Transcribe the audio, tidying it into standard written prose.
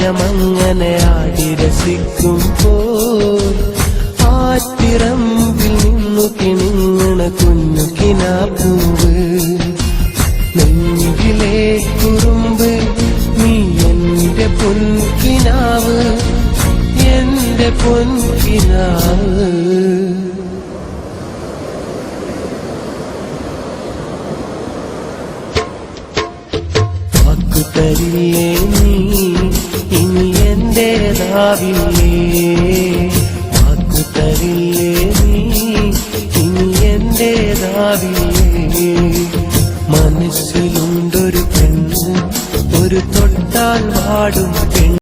മനമങ്ങനെ ആടി രസിക്കുമ്പോൾ ആറ്റിറമ്പിൽ നിന്നു കിണുങ്ങണ കുഞ്ഞു കിനാപ്പൂവ് നെഞ്ചിലെ കുറുമ്പ് നീ എന്റെ പൊൻകിനാവ് എന്റെ പൊൻകിനാവ് തരില്ലേ നീ ഇനി എന്റേതാവില്ലേ വാക്കു തരില്ലേ നീ ഇനി എന്റേതാവില്ലേ മനസ്സിലുണ്ടൊരു പെണ്ണ് ഒരു തൊട്ടാൽ പാടും